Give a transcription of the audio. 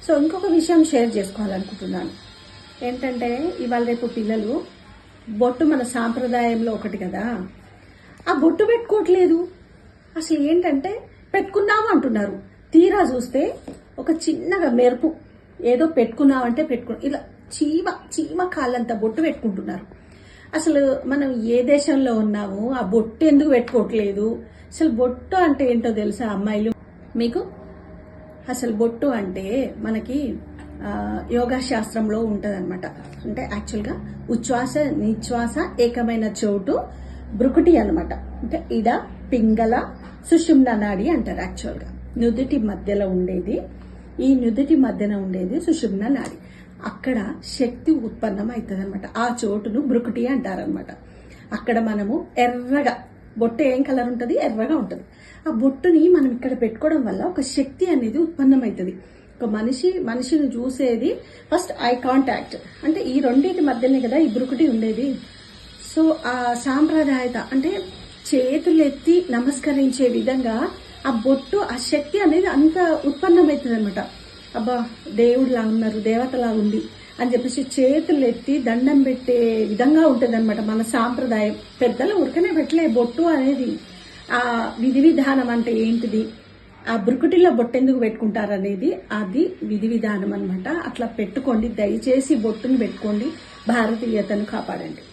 So ఇంకొక విషయం share చేసుకోవాలనుకుంటున్నాను. ఏంటంటే ఇవాళ రేపు పిల్లలు బొట్టు మన సాంప్రదాయంలో ఒకటి కదా, ఆ బొట్టు పెట్టుకోవట్లేదు. అసలు ఏంటంటే పెట్టుకున్నాము అంటున్నారు, తీరా చూస్తే ఒక చిన్నగా మెరుపు ఏదో పెట్టుకున్నామంటే ఇలా చీమ చీమ కాళ్ళంత బొట్టు పెట్టుకుంటున్నారు. అసలు మనం ఏ దేశంలో ఉన్నాము, ఆ బొట్టు ఎందుకు పెట్టుకోవట్లేదు? అసలు బొట్టు అంటే ఏంటో తెలుసా అమ్మాయిలు మీకు? అసలు బొట్టు అంటే మనకి యోగా శాస్త్రంలో ఉంటది అనమాట. అంటే యాక్చువల్గా ఉచ్ఛ్వాస నిశ్వాస ఏకమైన చోటు బ్రుకుటి అనమాట. అంటే ఇడ పింగళ సుషుమ్న నాడి అంటారు. యాక్చువల్గా నుదుటి మధ్యలో ఉండేది, ఈ నుదుటి మధ్యన ఉండేది సుషుమ్న నాడి. అక్కడ శక్తి ఉత్పన్నం అవుతుంది అనమాట. ఆ చోటును బ్రుకుటి అంటారనమాట. అక్కడ మనము ఎర్రగా, బొట్టు ఏం కలర్ ఉంటుంది? ఎర్రగా ఉంటుంది. ఆ బొట్టుని మనం ఇక్కడ పెట్టుకోవడం వల్ల ఒక శక్తి అనేది ఉత్పన్నం అవుతుంది. ఒక మనిషిని చూసేది ఫస్ట్ ఐ కాంటాక్ట్, అంటే ఈ రెండింటి మధ్యనే కదా ఈ బ్రుకుటి ఉండేది. సో ఆ సాంప్రదాయత అంటే చేతులెత్తి నమస్కరించే విధంగా ఆ బొట్టు, ఆ శక్తి అనేది అంత ఉత్పన్నమవుతుంది అనమాట. అబ్బా దేవుడిలా ఉన్నారు, దేవతలా ఉంది అని చెప్పేసి చేతులు ఎత్తి దండం పెట్టే విధంగా ఉంటుంది అనమాట మన సాంప్రదాయం. పెద్దలు ఉరకనే పెట్టలే బొట్టు అనేది. ఆ విధి విధానం అంటే ఏంటిది, ఆ బ్రుకుటిలో బొట్టెందుకు పెట్టుకుంటారు అనేది అది విధి విధానం అనమాట. అట్లా పెట్టుకోండి, దయచేసి బొట్టును పెట్టుకోండి, భారతీయతను కాపాడండి.